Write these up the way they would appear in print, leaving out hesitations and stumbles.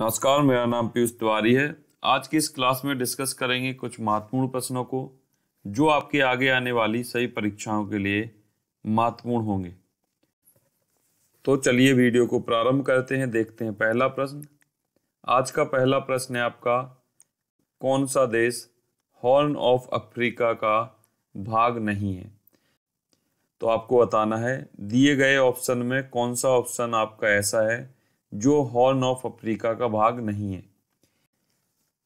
नमस्कार, मेरा नाम पीयूष तिवारी है। आज की इस क्लास में डिस्कस करेंगे कुछ महत्वपूर्ण प्रश्नों को जो आपके आगे आने वाली सभी परीक्षाओं के लिए महत्वपूर्ण होंगे। तो चलिए वीडियो को प्रारंभ करते हैं। देखते हैं पहला प्रश्न। आज का पहला प्रश्न है आपका, कौन सा देश हॉर्न ऑफ अफ्रीका का भाग नहीं है? तो आपको बताना है दिए गए ऑप्शन में कौन सा ऑप्शन आपका ऐसा है जो हॉर्न ऑफ अफ्रीका का भाग नहीं है।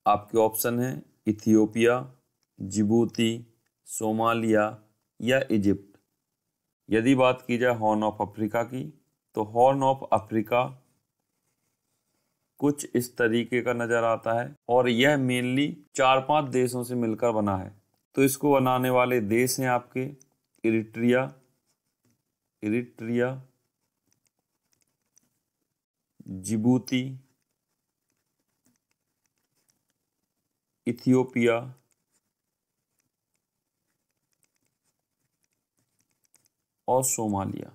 आपके ऑप्शन है इथियोपिया, जिबूती, सोमालिया या इजिप्ट। यदि बात की जाए हॉर्न ऑफ अफ्रीका की, तो हॉर्न ऑफ अफ्रीका कुछ इस तरीके का नजर आता है और यह मेनली 4-5 देशों से मिलकर बना है। तो इसको बनाने वाले देश हैं आपके इरिट्रिया, जिबूती, इथियोपिया और सोमालिया।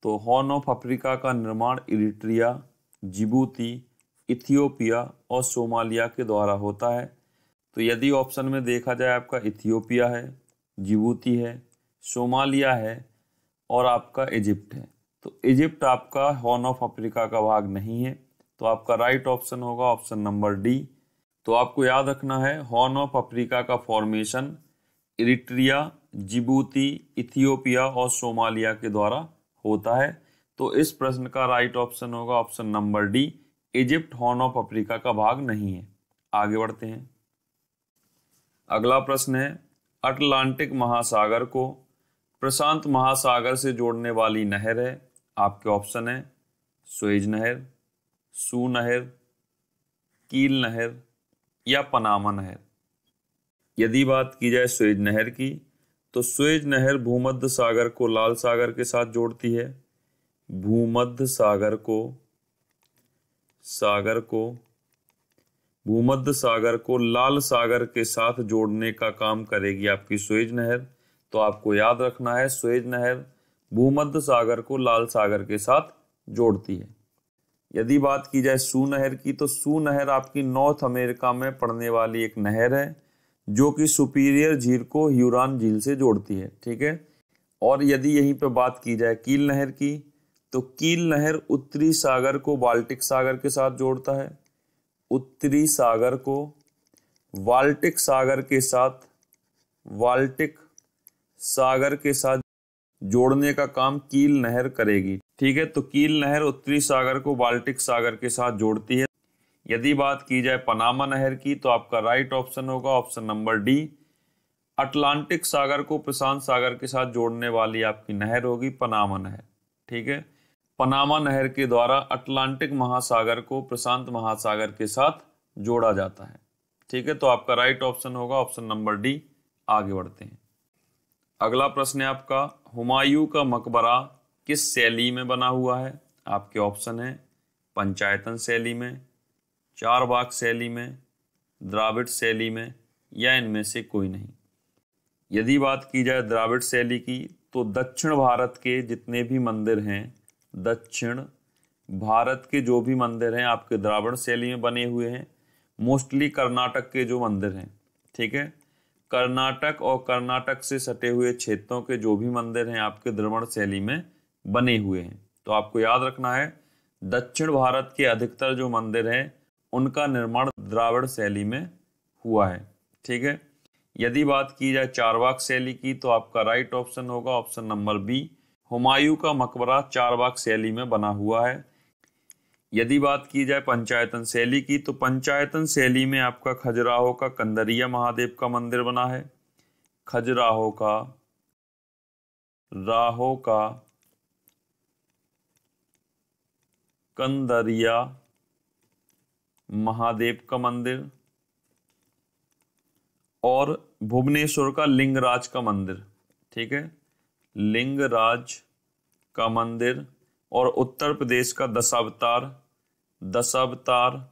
तो हॉर्न ऑफ अफ्रीका का निर्माण इरिट्रिया, जिबूती, इथियोपिया और सोमालिया के द्वारा होता है। तो यदि ऑप्शन में देखा जाए आपका इथियोपिया है, जिबूती है, सोमालिया है और आपका इजिप्ट है, तो इजिप्ट आपका हॉर्न ऑफ अफ्रीका का भाग नहीं है। तो आपका राइट ऑप्शन होगा ऑप्शन नंबर डी। तो आपको याद रखना है हॉर्न ऑफ अफ्रीका का फॉर्मेशन इरिट्रिया, जिबूती, इथियोपिया और सोमालिया के द्वारा होता है। तो इस प्रश्न का राइट ऑप्शन होगा option number D, Egypt horn of Africa का भाग नहीं है। आगे बढ़ते हैं। अगला प्रश्न है, अटलांटिक महासागर को प्रशांत महासागर से जोड़ने वाली नहर है। आपके ऑप्शन है सुएज नहर, सू नहर, कील नहर या पनामा नहर। यदि बात की जाए सुएज नहर की, तो सुएज नहर भूमध्य सागर को लाल सागर के साथ जोड़ती है। भूमध्य सागर को लाल सागर के साथ जोड़ने का काम करेगी आपकी सुएज नहर। तो आपको याद रखना है सुएज नहर भूमध्य सागर को लाल सागर के साथ जोड़ती है। यदि बात की जाए सू नहर की, तो सू नहर आपकी नॉर्थ अमेरिका में पड़ने वाली एक नहर है जो कि सुपीरियर झील को ह्यूरॉन झील से जोड़ती है। ठीक है। और यदि यहीं पे बात की जाए कील नहर की, तो कील नहर उत्तरी सागर को बाल्टिक सागर के साथ जोड़ता है। उत्तरी सागर को बाल्टिक सागर के साथ जोड़ने का काम कील नहर करेगी। ठीक है। तो कील नहर उत्तरी सागर को बाल्टिक सागर के साथ जोड़ती है। यदि बात की जाए पनामा नहर की, तो आपका राइट ऑप्शन होगा ऑप्शन नंबर डी, अटलांटिक सागर को प्रशांत सागर के साथ जोड़ने वाली आपकी नहर होगी पनामा नहर। ठीक है। पनामा नहर के द्वारा अटलांटिक महासागर को प्रशांत महासागर के साथ जोड़ा जाता है। ठीक है। तो आपका राइट ऑप्शन होगा ऑप्शन नंबर डी। आगे बढ़ते हैं। अगला प्रश्न है आपका, हुमायूं का मकबरा किस शैली में बना हुआ है? आपके ऑप्शन है पंचायतन शैली में, चारबाग शैली में, द्राविड़ शैली में या इनमें से कोई नहीं। यदि बात की जाए द्राविड़ शैली की, तो दक्षिण भारत के जितने भी मंदिर हैं, दक्षिण भारत के जो भी मंदिर हैं आपके द्राविड़ शैली में बने हुए हैं। मोस्टली कर्नाटक के जो मंदिर हैं, ठीक है, कर्नाटक और कर्नाटक से सटे हुए क्षेत्रों के जो भी मंदिर हैं आपके द्रविड़ शैली में बने हुए हैं। तो आपको याद रखना है दक्षिण भारत के अधिकतर जो मंदिर हैं उनका निर्माण द्राविड़ शैली में हुआ है। ठीक है। यदि बात की जाए चारबाग शैली की, तो आपका राइट ऑप्शन होगा ऑप्शन नंबर बी, हुमायूं का मकबरा चारबाग शैली में बना हुआ है। यदि बात की जाए पंचायतन शैली की, तो पंचायतन शैली में आपका खजुराहो का कंदरिया महादेव का मंदिर बना है। खजुराहो का कंदरिया महादेव का मंदिर और भुवनेश्वर का लिंगराज का मंदिर। ठीक है। लिंगराज का मंदिर और उत्तर प्रदेश का दशावतार,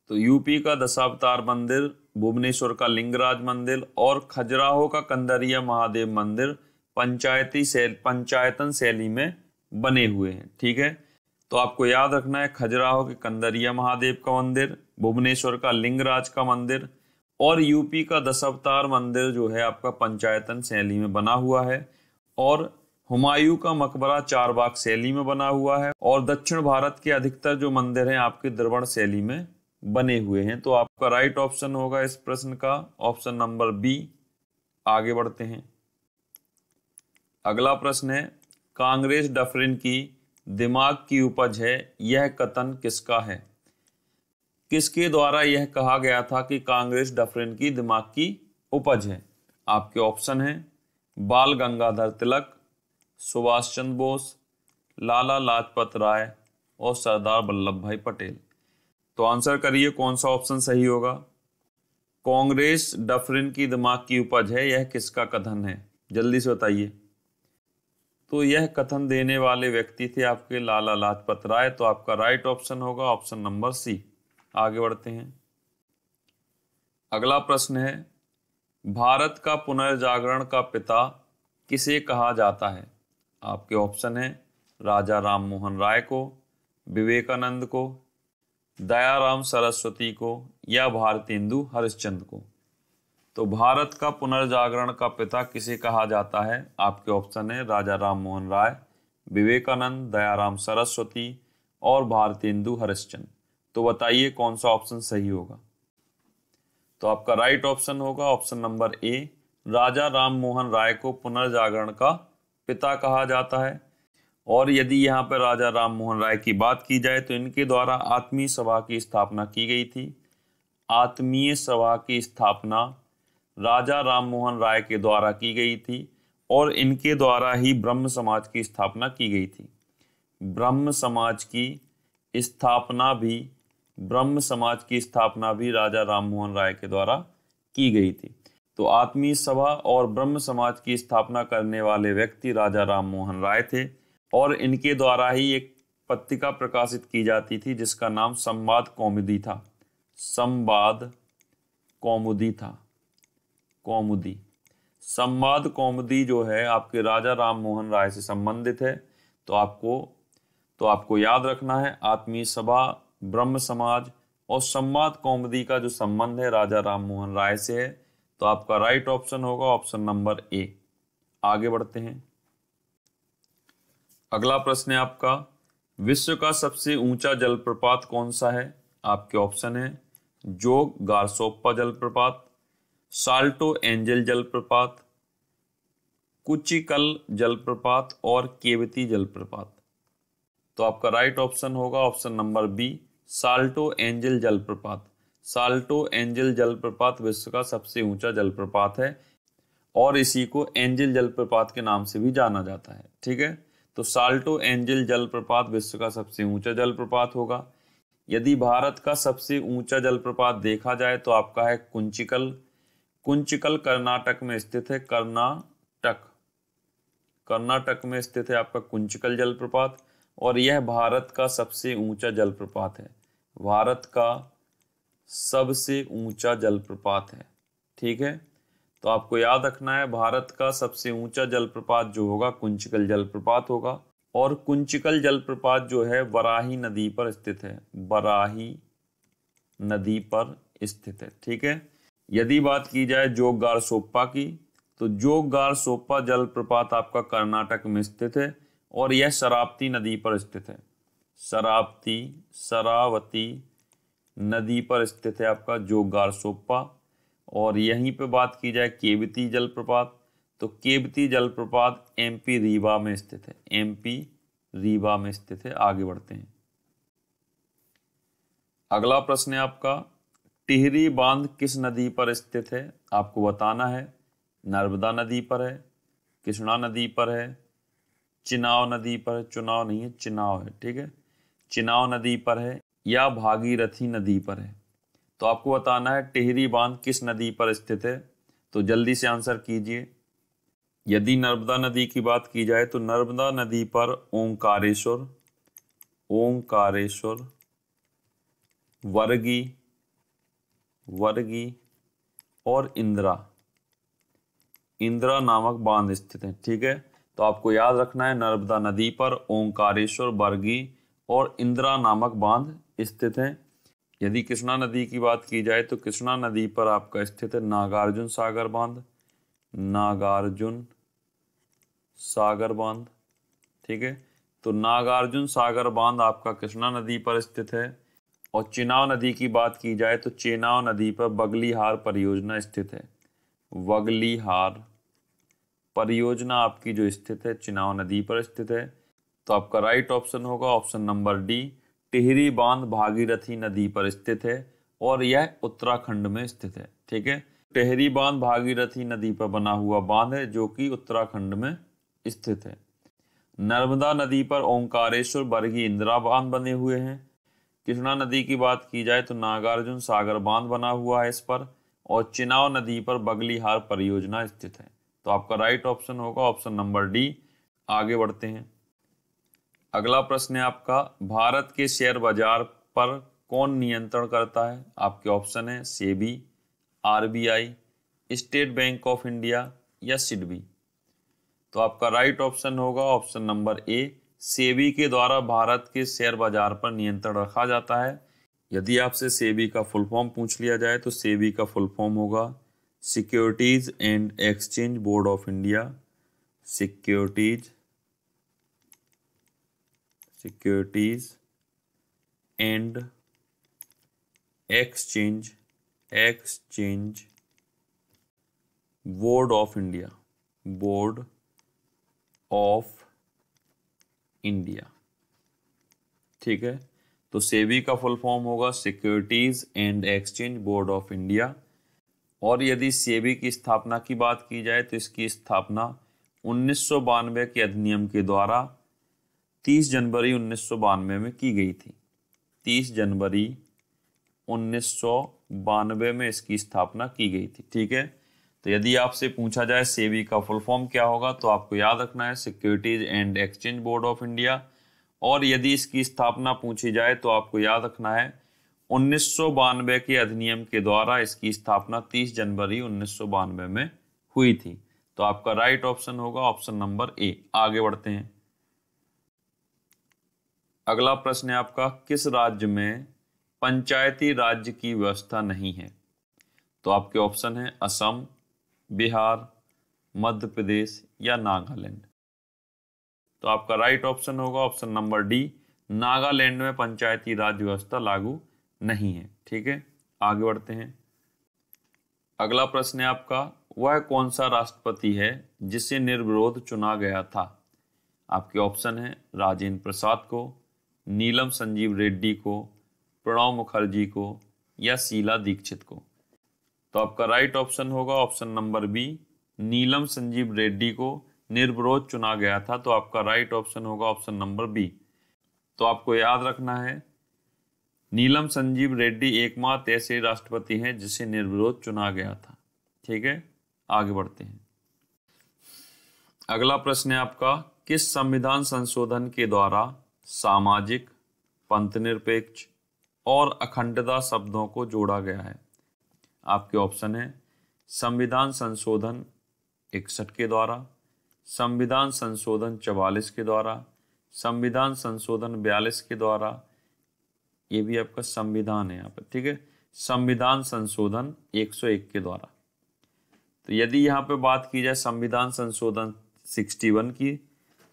तो यूपी का दशावतार मंदिर, भुवनेश्वर का लिंगराज मंदिर और खजुराहो का कंदरिया महादेव मंदिर पंचायतन शैली में बने हुए हैं। ठीक है, तो आपको याद रखना है खजुराहो के कंदरिया महादेव का मंदिर, भुवनेश्वर का लिंगराज का मंदिर और यूपी का दशावतार मंदिर जो है आपका पंचायतन शैली में बना हुआ है, और हुमायूं का मकबरा चारबाग शैली में बना हुआ है, और दक्षिण भारत के अधिकतर जो मंदिर हैं आपके द्रविड़ शैली में बने हुए हैं। तो आपका राइट ऑप्शन होगा इस प्रश्न का ऑप्शन नंबर बी। आगे बढ़ते हैं। अगला प्रश्न है, कांग्रेस डफरिन की दिमाग की उपज है, यह कथन किसका है? किसके द्वारा यह कहा गया था कि कांग्रेस डफरिन की दिमाग की उपज है? आपके ऑप्शन हैं बाल गंगाधर तिलक, सुभाष चंद्र बोस, लाला लाजपत राय और सरदार वल्लभ भाई पटेल। तो आंसर करिए कौन सा ऑप्शन सही होगा। कांग्रेस डफरिन की दिमाग की उपज है, यह किसका कथन है? जल्दी से बताइए। तो यह कथन देने वाले व्यक्ति थे आपके लाला लाजपत राय। तो आपका राइट ऑप्शन होगा ऑप्शन नंबर सी। आगे बढ़ते हैं। अगला प्रश्न है, भारत का पुनर्जागरण का पिता किसे कहा जाता है? आपके ऑप्शन है राजा राम मोहन राय को, विवेकानंद को, दयाराम सरस्वती को या भारतेंदु हरिश्चंद्र को। तो भारत का पुनर्जागरण का पिता किसे कहा जाता है? आपके ऑप्शन है राजा राम मोहन राय, विवेकानंद, दयाराम सरस्वती और भारतेंदु हरिश्चंद्र। तो बताइए कौन सा ऑप्शन सही होगा। तो आपका राइट ऑप्शन होगा ऑप्शन नंबर ए, राजा राम मोहन राय को पुनर्जागरण का पिता कहा जाता है। और यदि यहाँ पर राजा राम मोहन राय की बात की जाए तो इनके द्वारा आत्मीय सभा की स्थापना की गई थी। आत्मीय सभा की स्थापना राजा राम मोहन राय के द्वारा की गई थी और इनके द्वारा ही ब्रह्म समाज की स्थापना की गई थी। ब्रह्म समाज की स्थापना भी राजा राम मोहन राय के द्वारा की गई थी। तो आत्मीय सभा और ब्रह्म समाज की स्थापना करने वाले व्यक्ति राजा राम मोहन राय थे और इनके द्वारा ही एक पत्रिका प्रकाशित की जाती थी जिसका नाम संवाद कौमुदी था। संवाद कौमुदी जो है आपके राजा राम मोहन राय से संबंधित है। तो आपको याद रखना है आत्मीय सभा, ब्रह्म समाज और संवाद कौमुदी का जो संबंध है राजा राम मोहन राय से है। तो आपका राइट ऑप्शन होगा ऑप्शन नंबर ए। आगे बढ़ते हैं। अगला प्रश्न है आपका, विश्व का सबसे ऊंचा जलप्रपात कौन सा है? आपके ऑप्शन है जोग गारसोप्पा जलप्रपात, साल्टो एंजल जलप्रपात, कुचिकल जलप्रपात और केवती जलप्रपात। तो आपका राइट ऑप्शन होगा option number B, Salto Angel जलप्रपात। साल्टो एंजल जलप्रपात विश्व का सबसे ऊंचा जलप्रपात है और इसी को एंजल जलप्रपात के नाम से भी जाना जाता है। ठीक है, तो साल्टो एंजल जलप्रपात विश्व का सबसे ऊंचा जलप्रपात होगा। यदि भारत का सबसे ऊंचा जलप्रपात देखा जाए तो आपका है कुंचिकल कर्नाटक में स्थित है। कर्नाटक में स्थित है आपका कुंचिकल जलप्रपात और यह भारत का सबसे ऊंचा जलप्रपात है। भारत का सबसे ऊंचा जलप्रपात है। ठीक है, तो आपको याद रखना है भारत का सबसे ऊंचा जलप्रपात जो होगा कुंचिकल जलप्रपात होगा और कुंचिकल जलप्रपात जो है वराही नदी पर स्थित है। वराही नदी पर स्थित है। ठीक है, यदि बात की जाए जोग गारसोप्पा की तो जोग गारसोप्पा जलप्रपात आपका कर्नाटक में स्थित है और यह शरावती नदी पर स्थित है। शरावती नदी पर स्थित है आपका जोग गारसोप्पा। और यहीं पे बात की जाए केवती जलप्रपात तो केवती जलप्रपात एमपी रीवा में स्थित है। एमपी रीवा में स्थित है। आगे बढ़ते हैं। अगला प्रश्न है आपका, टिहरी बांध किस नदी पर स्थित है? आपको बताना है नर्मदा नदी पर है, कृष्णा नदी पर है, चिनाव नदी पर है, चुनाव नहीं है चिनाव है। ठीक है, चिनाव नदी पर है या भागीरथी नदी पर है। तो आपको बताना है टिहरी बांध किस नदी पर स्थित है। तो जल्दी से आंसर कीजिए। यदि नर्मदा नदी की बात की जाए तो नर्मदा नदी पर ओंकारेश्वर, वर्गी और इंदिरा नामक बांध स्थित है। ठीक है, तो आपको याद रखना है नर्मदा नदी पर ओंकारेश्वर, बरगी और इंदिरा नामक बांध स्थित हैं। यदि कृष्णा नदी की बात की जाए तो कृष्णा नदी पर आपका स्थित है नागार्जुन सागर बांध, नागार्जुन सागर बांध। ठीक है, तो नागार्जुन सागर बांध आपका कृष्णा नदी पर स्थित है। और चेनाब नदी की बात की जाए तो चेनाब नदी पर बगलीहार परियोजना स्थित है। बगलीहार परियोजना आपकी जो स्थित है चेनाब नदी पर स्थित है। तो आपका राइट ऑप्शन होगा ऑप्शन नंबर डी, टिहरी बांध भागीरथी नदी पर स्थित है और यह उत्तराखंड में स्थित है। ठीक है, टिहरी बांध भागीरथी नदी पर बना हुआ बांध है जो कि उत्तराखंड में स्थित है। नर्मदा नदी पर ओंकारेश्वर, बरगी, इंदिरा बांध बने हुए हैं। कृष्णा नदी की बात की जाए तो नागार्जुन सागर बांध बना हुआ है इस पर, और चेनाब नदी पर बगलीहार परियोजना स्थित है। तो आपका राइट ऑप्शन होगा ऑप्शन नंबर डी। आगे बढ़ते हैं। अगला प्रश्न है आपका, भारत के शेयर बाजार पर कौन नियंत्रण करता है? आपके ऑप्शन है SEBI, RBI, state bank of India या सिडबी। तो आपका राइट ऑप्शन होगा ऑप्शन नंबर ए, सेबी के द्वारा भारत के शेयर बाजार पर नियंत्रण रखा जाता है। यदि आपसे सेबी का फुल फॉर्म पूछ लिया जाए तो सेबी का फुल फॉर्म होगा securities and exchange board of India. Securities and exchange board of India, board of India. ठीक है, तो सेबी का फुल फॉर्म होगा securities and exchange board of India. और यदि सेबी की स्थापना की बात की जाए तो इसकी स्थापना 1992 के अधिनियम के द्वारा 30 जनवरी 1992 में की गई थी। 30 जनवरी 1992 में इसकी स्थापना की गई थी। ठीक है, तो यदि आपसे पूछा जाए सेबी का फुल फॉर्म क्या होगा तो आपको याद रखना है securities and exchange board of India. और यदि इसकी स्थापना पूछी जाए तो आपको याद रखना है 1992 के अधिनियम के द्वारा इसकी स्थापना 30 जनवरी 1992 में हुई थी। तो आपका राइट ऑप्शन होगा ऑप्शन नंबर ए। आगे बढ़ते हैं। अगला प्रश्न है आपका, किस राज्य में पंचायती राज्य की व्यवस्था नहीं है? तो आपके ऑप्शन है असम, बिहार, मध्य प्रदेश या नागालैंड। तो आपका राइट ऑप्शन होगा ऑप्शन नंबर डी, नागालैंड में पंचायती राज व्यवस्था लागू नहीं है। ठीक है, आगे बढ़ते हैं। अगला प्रश्न है आपका, वह कौन सा राष्ट्रपति है जिसे निर्विरोध चुना गया था? आपके ऑप्शन है राजेंद्र प्रसाद को, नीलम संजीव रेड्डी को, प्रणब मुखर्जी को या शीला दीक्षित को। तो आपका राइट ऑप्शन होगा ऑप्शन नंबर बी, नीलम संजीव रेड्डी को निर्विरोध चुना गया था। तो आपका राइट ऑप्शन होगा ऑप्शन नंबर बी। तो आपको याद रखना है नीलम संजीव रेड्डी एकमात्र ऐसे राष्ट्रपति हैं जिसे निर्विरोध चुना गया था। ठीक है, आगे बढ़ते हैं। अगला प्रश्न है आपका, किस संविधान संशोधन के द्वारा सामाजिक, पंथनिरपेक्ष और अखंडता शब्दों को जोड़ा गया है? आपके ऑप्शन है संविधान संशोधन 61 के द्वारा, संविधान संशोधन 44 के द्वारा, संविधान संशोधन 42 के द्वारा, ये भी आपका संविधान है यहाँ पर। ठीक है, संविधान संशोधन 101 के द्वारा। तो यदि यहाँ पे बात की जाए संविधान संशोधन 61 की,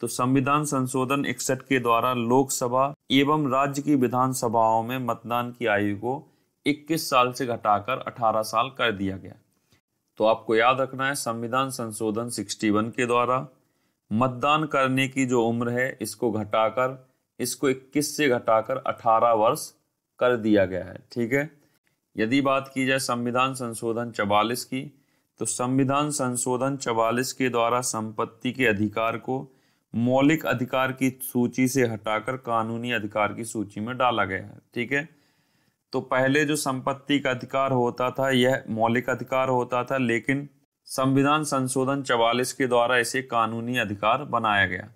तो संविधान संशोधन 61 के द्वारा लोकसभा एवं राज्य की विधानसभाओं में मतदान की आयु को 21 साल से घटाकर 18 साल कर दिया गया। तो आपको याद रखना है संविधान संशोधन 61 के द्वारा मतदान करने की जो उम्र है इसको 21 से घटाकर 18 वर्ष कर दिया गया है। ठीक है, यदि बात की जाए संविधान संशोधन 44 की, तो संविधान संशोधन 44 के द्वारा संपत्ति के अधिकार को मौलिक अधिकार की सूची से हटाकर कानूनी अधिकार की सूची में डाला गया है। ठीक है, तो पहले जो संपत्ति का अधिकार होता था यह मौलिक अधिकार होता था, लेकिन संविधान संशोधन 44 के द्वारा इसे कानूनी अधिकार बनाया गया।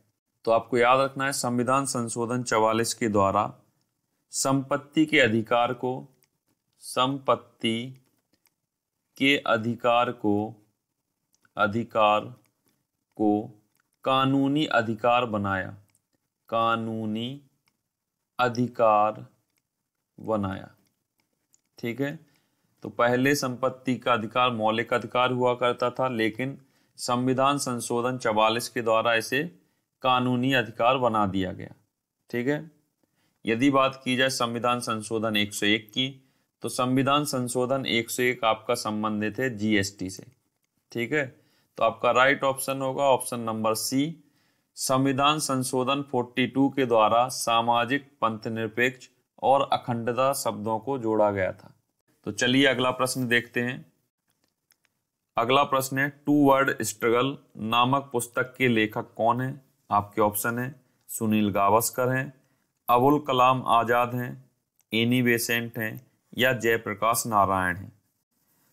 तो आपको याद रखना है संविधान संशोधन 44 के द्वारा संपत्ति के अधिकार को कानूनी अधिकार बनाया, कानूनी अधिकार बनाया। ठीक है, तो पहले संपत्ति का अधिकार मौलिक अधिकार हुआ करता था, लेकिन संविधान संशोधन 44 के द्वारा इसे कानूनी अधिकार बना दिया गया। ठीक है, यदि बात की जाए संविधान संशोधन 101 की, तो संविधान संशोधन 101 आपका संबंधित है जीएसटी से। ठीक है, तो आपका राइट ऑप्शन होगा ऑप्शन नंबर सी, संविधान संशोधन 42 के द्वारा सामाजिक, पंथनिरपेक्ष और अखंडता शब्दों को जोड़ा गया था। तो चलिए अगला प्रश्न देखते हैं। अगला प्रश्न है, टू वर्ड स्ट्रगल नामक पुस्तक के लेखक कौन है? आपके ऑप्शन है सुनील गावस्कर हैं, अबुल कलाम आजाद हैं, एनी बेसेंट हैं या जयप्रकाश नारायण हैं।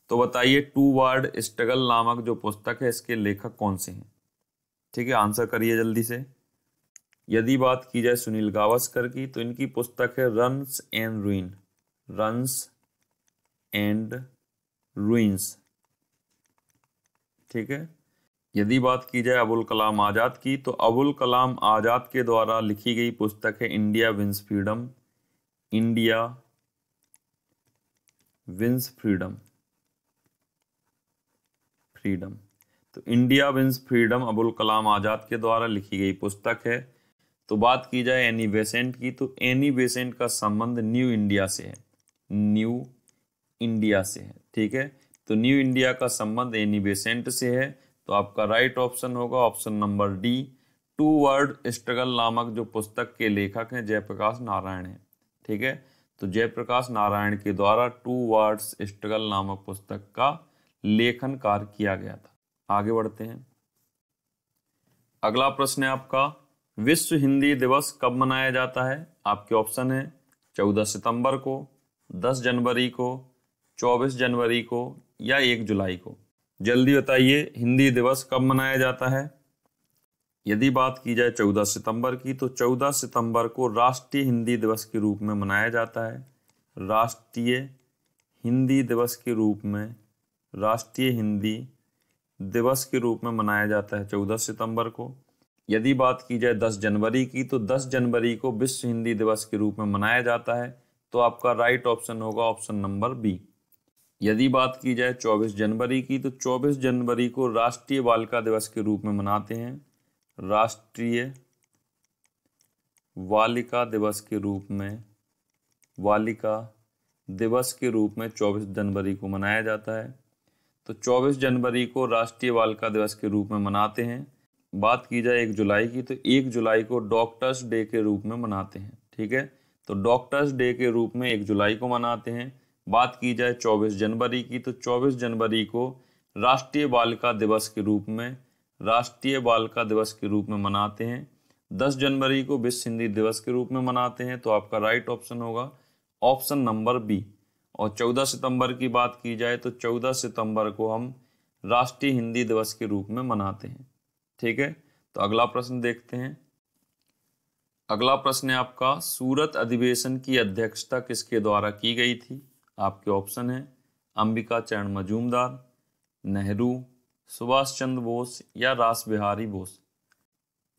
तो बताइए टू वर्ड स्ट्रगल नामक जो पुस्तक है इसके लेखक कौन से हैं? ठीक है, आंसर करिए जल्दी से। यदि बात की जाए सुनील गावस्कर की, तो इनकी पुस्तक है runs and ruin, runs and ruins. ठीक है, यदि बात की जाए अबुल कलाम आजाद की, तो अबुल कलाम आजाद के द्वारा लिखी गई पुस्तक है India wins freedom, India wins freedom, freedom. तो India wins freedom Abul Kalam Azad के द्वारा लिखी गई पुस्तक है। तो बात की जाए एनी बेसेंट की, तो एनी बेसेंट का संबंध न्यू इंडिया से है, न्यू इंडिया से है। ठीक है, तो न्यू इंडिया का संबंध एनी बेसेंट से है। तो आपका राइट ऑप्शन होगा option number D, toward struggle नामक जो पुस्तक के लेखक हैं जयप्रकाश नारायण हैं। ठीक है, तो जयप्रकाश नारायण के द्वारा टू वर्ड्स स्ट्रगल नामक पुस्तक का लेखन कार्य किया गया था। आगे बढ़ते हैं। अगला प्रश्न है आपका, विश्व हिंदी दिवस कब मनाया जाता है? आपके ऑप्शन है 14 सितंबर को, 10 जनवरी को, 24 जनवरी को या 1 जुलाई को। जल्दी बताइए हिंदी दिवस कब मनाया जाता है? यदि बात की जाए 14 सितंबर की, तो 14 सितंबर को राष्ट्रीय हिंदी दिवस के रूप में मनाया जाता है, राष्ट्रीय हिंदी दिवस के रूप में, राष्ट्रीय हिंदी दिवस के रूप में मनाया जाता है 14 सितंबर को। यदि बात की जाए 10 जनवरी की, तो 10 जनवरी को विश्व हिंदी दिवस के रूप में मनाया जाता है। तो आपका राइट ऑप्शन होगा ऑप्शन नंबर बी। यदि बात की जाए 24 जनवरी की, तो 24 जनवरी को राष्ट्रीय बालिका दिवस के रूप में मनाते हैं, राष्ट्रीय बालिका दिवस के रूप में, बालिका दिवस के रूप में 24 जनवरी को मनाया जाता है। तो 24 जनवरी को राष्ट्रीय बालिका दिवस के रूप में मनाते हैं। बात की जाए 1 जुलाई की, तो 1 जुलाई को डॉक्टर्स डे के रूप में मनाते हैं। ठीक है, तो डॉक्टर्स डे के रूप में 1 जुलाई को मनाते हैं। बात की जाए 24 जनवरी की, तो 24 जनवरी को राष्ट्रीय बालिका दिवस के रूप में, राष्ट्रीय बालिका दिवस के रूप में मनाते हैं। 10 जनवरी को विश्व हिंदी दिवस के रूप में मनाते हैं। तो आपका राइट ऑप्शन होगा ऑप्शन नंबर बी। और 14 सितंबर की बात की जाए, तो 14 सितंबर को हम राष्ट्रीय हिंदी दिवस के रूप में मनाते हैं। ठीक है, तो अगला प्रश्न देखते हैं। अगला प्रश्न है आपका, सूरत अधिवेशन की अध्यक्षता किसके द्वारा की गई थी? आपके ऑप्शन है अंबिका चरण मजूमदार, नेहरू, सुभाष चंद्र बोस या रास बिहारी बोस।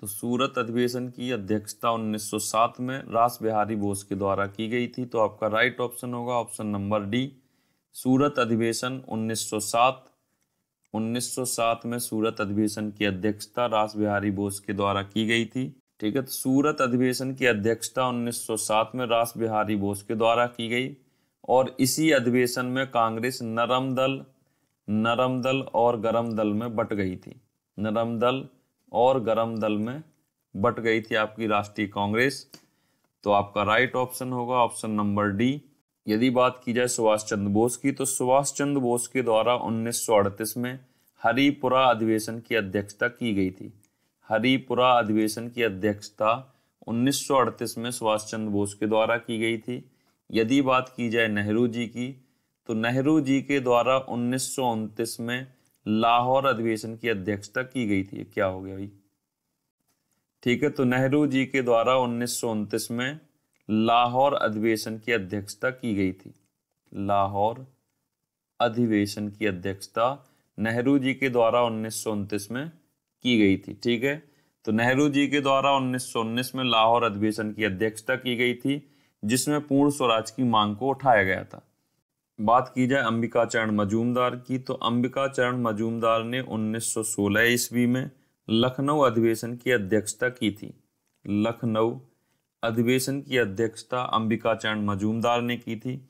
तो सूरत अधिवेशन की अध्यक्षता 1907 में रास बिहारी बोस के द्वारा की गई थी। तो आपका राइट ऑप्शन होगा ऑप्शन नंबर डी, सूरत अधिवेशन 1907 में सूरत अधिवेशन की अध्यक्षता रास बिहारी बोस के द्वारा की गई थी। ठीक है, तो सूरत अधिवेशन की अध्यक्षता 1907 में रास बिहारी बोस के द्वारा की गई और इसी अधिवेशन में कांग्रेस नरम दल और गरम दल में बट गई थी, नरम दल और गरम दल में बट गई थी आपकी राष्ट्रीय कांग्रेस। तो आपका राइट ऑप्शन होगा ऑप्शन नंबर डी। यदि बात की जाए सुभाष चंद्र बोस की, तो सुभाष चंद्र बोस के द्वारा 1938 में हरिपुरा अधिवेशन की अध्यक्षता की गई थी। हरिपुरा अधिवेशन की अध्यक्षता 1938 में सुभाष चंद्र बोस के द्वारा की गई थी। यदि बात की जाए नेहरू जी की, तो नेहरू जी के द्वारा 1929 में लाहौर अधिवेशन की अध्यक्षता की गई थी। क्या हो गया भाई? ठीक है, तो नेहरू जी के द्वारा 1929 में लाहौर अधिवेशन की अध्यक्षता की गई थी। लाहौर अधिवेशन की अध्यक्षता नेहरू जी के द्वारा 1929 में की गई थी। ठीक है, तो नेहरू जी के द्वारा 1919 में लाहौर अधिवेशन की अध्यक्षता की गई थी, जिसमें पूर्ण स्वराज की मांग को उठाया गया था। बात की जाए अंबिका चरण मजूमदार की, तो अंबिका चरण मजूमदार ने 1916 ईस्वी में लखनऊ अधिवेशन की अध्यक्षता की थी। लखनऊ अधिवेशन की अध्यक्षता अंबिका चरण मजूमदार ने की थी।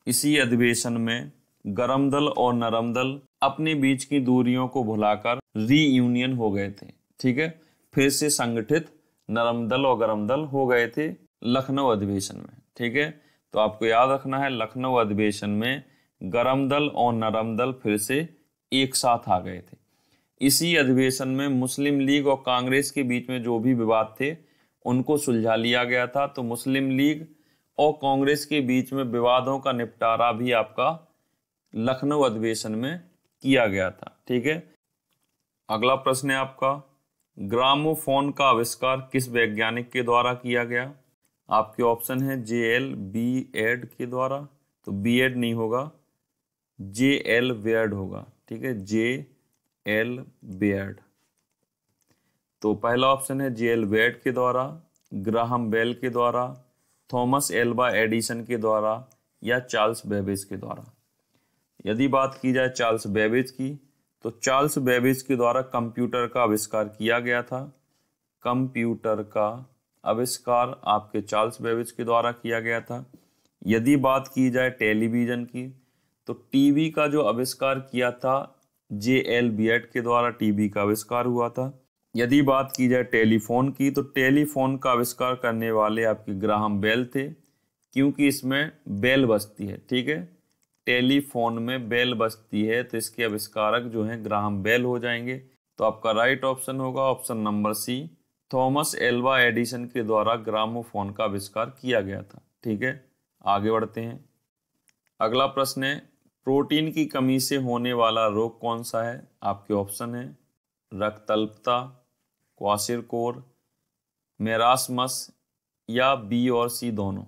इसी अधिवेशन में गरम दल और नरम दल अपने बीच की दूरियों को भुलाकर रीयूनियन हो गए थे। ठीक है, फिर से संगठित नरम दल और गरम दल हो गए थे लखनऊ अधिवेशन में। ठीक है, तो आपको याद रखना है लखनऊ अधिवेशन में गरम दल और नरम दल फिर से एक साथ आ गए थे। इसी अधिवेशन में मुस्लिम लीग और कांग्रेस के बीच में जो भी विवाद थे उनको सुलझा लिया गया था। तो मुस्लिम लीग और कांग्रेस के बीच में विवादों का निपटारा भी आपका लखनऊ अधिवेशन में किया गया था। ठीक है, अगला प्रश्न है आपका, ग्रामोफोन का आविष्कार किस वैज्ञानिक के द्वारा किया गया? आपके ऑप्शन है JL बेयर्ड के द्वारा, तो बेयर्ड नहीं होगा, JL बेयर्ड होगा। ठीक है, JL बेयर्ड। तो पहला ऑप्शन है JL बेयर्ड के द्वारा, ग्राहम बेल के द्वारा, थॉमस एल्वा एडिसन के द्वारा या चार्ल्स बेबेज के द्वारा। यदि बात की जाए चार्ल्स बेबेज की, तो चार्ल्स बेबेज के द्वारा कंप्यूटर का आविष्कार किया गया था। कंप्यूटर का आविष्कार आपके चार्ल्स बेबेज के द्वारा किया गया था। यदि बात की जाए टेलीविजन की, तो टीवी का जो आविष्कार किया था JL बेयर्ड के द्वारा टीवी का आविष्कार हुआ था। यदि बात की जाए टेलीफोन की, तो टेलीफोन का आविष्कार करने वाले आपके ग्राहम बेल थे, क्योंकि इसमें बेल बजती है। ठीक है, टेलीफोन में बेल बजती है, तो इसके आविष्कारक जो हैं ग्राहम बेल हो जाएंगे। तो आपका राइट ऑप्शन होगा option number C, Thomas Alva Edison के द्वारा ग्रामोफोन का आविष्कार किया गया था। ठीक है, आगे बढ़ते हैं। अगला प्रश्न है, प्रोटीन की कमी से होने वाला रोग कौन सा है? आपके ऑप्शन है रक्त अल्पता, क्वाशिरकोर, मेरास्मस या बी और सी दोनों।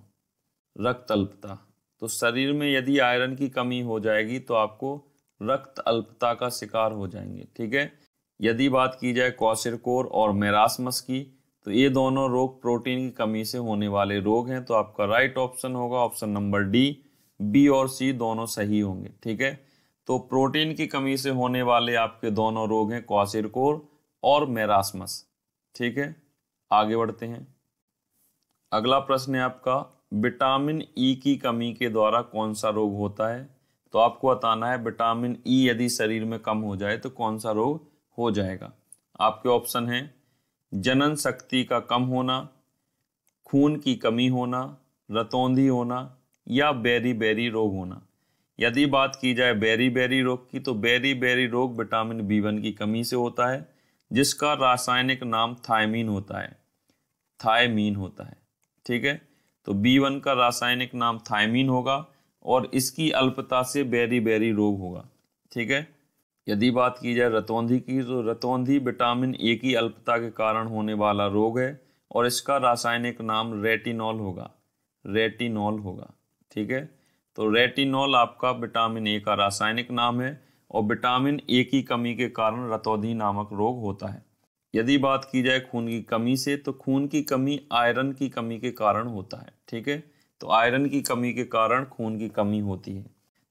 रक्त अल्पता, तो शरीर में यदि आयरन की कमी हो जाएगी तो आपको रक्त अल्पता का शिकार हो जाएंगे। ठीक है, यदि बात की जाए क्वाशिरकोर और मेरास्मस की, तो ये दोनों रोग प्रोटीन की कमी से होने वाले रोग हैं। तो आपका राइट ऑप्शन होगा ऑप्शन नंबर डी, बी और सी दोनों सही होंगे। ठीक है, तो प्रोटीन की कमी से होने वाले आपके दोनों रोग हैं क्वाशिरकोर और मेरास्मस। ठीक है, आगे बढ़ते हैं। अगला प्रश्न है आपका, विटामिन ई की कमी के द्वारा कौन सा रोग होता है? तो आपको बताना है विटामिन ई यदि शरीर में कम हो जाए तो कौन सा रोग हो जाएगा। आपके ऑप्शन हैं जनन शक्ति का कम होना, खून की कमी होना, रतौंधी होना या बेरी बेरी रोग होना। यदि बात की जाए बेरी बेरी रोग की, तो बेरी बेरी रोग विटामिन B1 की कमी से होता है, जिसका रासायनिक नाम थायमीन होता है। थायमीन होता है। ठीक है, तो B1 का रासायनिक नाम थायमीन होगा और इसकी अल्पता से बेरी बेरी रोग होगा। ठीक है, यदि बात की जाए रतौंधी की, तो रतौंधी विटामिन ए की अल्पता के कारण होने वाला रोग है और इसका रासायनिक नाम रेटिनॉल होगा। रेटिनॉल होगा। ठीक है, तो रेटिनॉल आपका विटामिन ए का रासायनिक नाम है और विटामिन ए की कमी के कारण रतौंधी नामक रोग होता है। यदि बात की जाए खून की कमी से, तो खून की कमी आयरन की कमी के कारण होता है। ठीक है, तो आयरन की कमी के कारण खून की कमी होती है।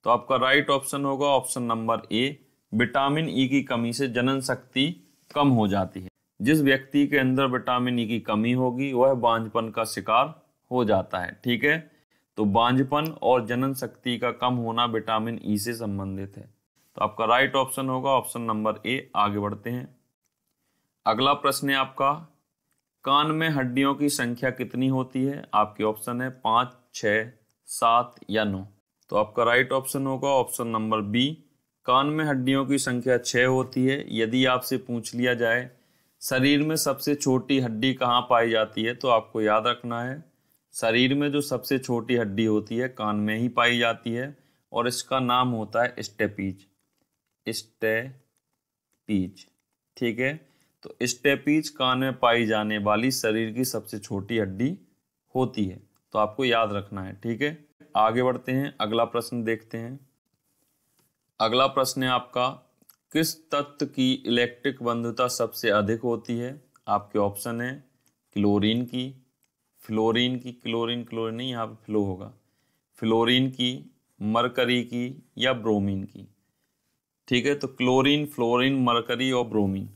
तो आपका राइट ऑप्शन होगा option number A, vitamin E की कमी से जनन शक्ति कम हो जाती है। जिस व्यक्ति के अंदर विटामिन ई की कमी होगी वह बांझपन का शिकार हो जाता है। ठीक है, तो बांझपन और जनन शक्ति का कम होना विटामिन ई से संबंधित है। तो आपका राइट ऑप्शन होगा ऑप्शन नंबर ए। आगे बढ़ते हैं। अगला प्रश्न है आपका, कान में हड्डियों की संख्या कितनी होती है? आपके ऑप्शन है 5, 6, 7 या 9। तो आपका राइट ऑप्शन होगा ऑप्शन नंबर बी, कान में हड्डियों की संख्या 6 होती है। यदि आपसे पूछ लिया जाए शरीर में सबसे छोटी हड्डी कहाँ पाई जाती है, तो आपको याद रखना है शरीर में जो सबसे छोटी हड्डी होती है कान में ही पाई जाती है और इसका नाम होता है स्टेपीज। स्टेपीज। ठीक है, तो स्टेपीज कान में पाई जाने वाली शरीर की सबसे छोटी हड्डी होती है, तो आपको याद रखना है। ठीक है, आगे बढ़ते हैं। अगला प्रश्न देखते हैं। अगला प्रश्न है आपका, किस तत्व की इलेक्ट्रिक बंधुता सबसे अधिक होती है? आपके ऑप्शन है क्लोरीन की, फ्लोरीन की, क्लोरीन क्लोरीन नहीं, यहाँ पे फ्लो होगा, फ्लोरीन की, मरकरी की या ब्रोमीन की। ठीक है, तो क्लोरीन, फ्लोरीन, मरकरी और ब्रोमीन।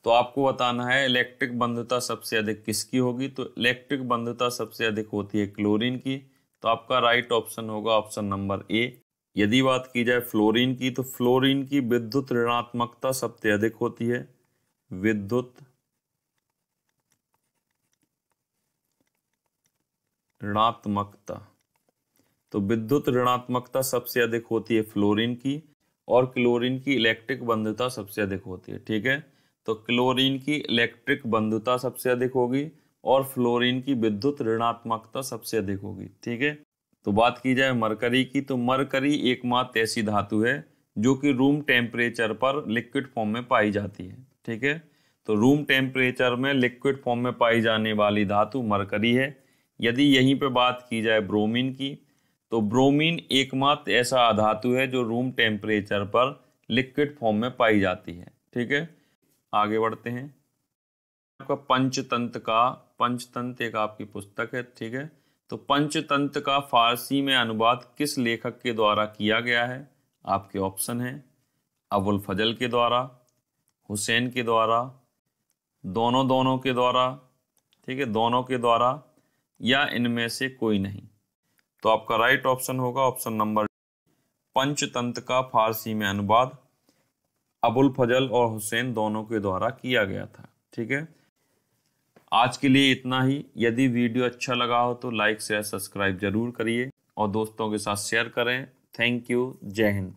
तो आपको बताना है इलेक्ट्रिक बंधुता सबसे अधिक किसकी होगी। तो इलेक्ट्रिक बंधुता सबसे अधिक होती है क्लोरीन की। तो आपका राइट ऑप्शन होगा ऑप्शन नंबर ए। यदि बात की जाए फ्लोरीन की, तो फ्लोरीन की विद्युत ऋणात्मकता सबसे अधिक होती है, विद्युत ऋणात्मकता। तो विद्युत ऋणात्मकता सबसे अधिक होती है फ्लोरीन की, और क्लोरीन की इलेक्ट्रिक बंधुता सबसे अधिक होती है। ठीक है, तो क्लोरीन की इलेक्ट्रिक बंधुता सबसे अधिक होगी और फ्लोरीन की विद्युत ऋणात्मकता सबसे अधिक होगी। ठीक है, तो बात की जाए मरकरी की, तो मरकरी एकमात्र ऐसी धातु है जो कि रूम टेम्परेचर पर लिक्विड फॉर्म में पाई जाती है। ठीक है, तो रूम टेम्परेचर में लिक्विड फॉर्म में पाई जाने वाली धातु मरकरी है। यदि यहीं पे बात की जाए ब्रोमीन की, तो ब्रोमीन एकमात्र ऐसा धातु है जो रूम टेम्परेचर पर लिक्विड फॉर्म में पाई जाती है। ठीक है, आगे बढ़ते हैं। आपका पंचतंत्र एक आपकी पुस्तक है। ठीक है, तो पंचतंत्र का फारसी में अनुवाद किस लेखक के द्वारा किया गया है। आपके ऑप्शन है अबुल फजल के द्वारा, हुसैन के द्वारा, दोनों के द्वारा, ठीक है, दोनों के द्वारा, या इनमें से कोई नहीं। तो आपका राइट ऑप्शन होगा ऑप्शन नंबर, पंचतंत्र का फारसी में अनुवाद अबुल फजल और हुसैन दोनों के द्वारा किया गया था। ठीक है, आज के लिए इतना ही। यदि वीडियो अच्छा लगा हो तो लाइक शेयर सब्सक्राइब जरूर करिए और दोस्तों के साथ शेयर करें। थैंक यू, जय हिंद।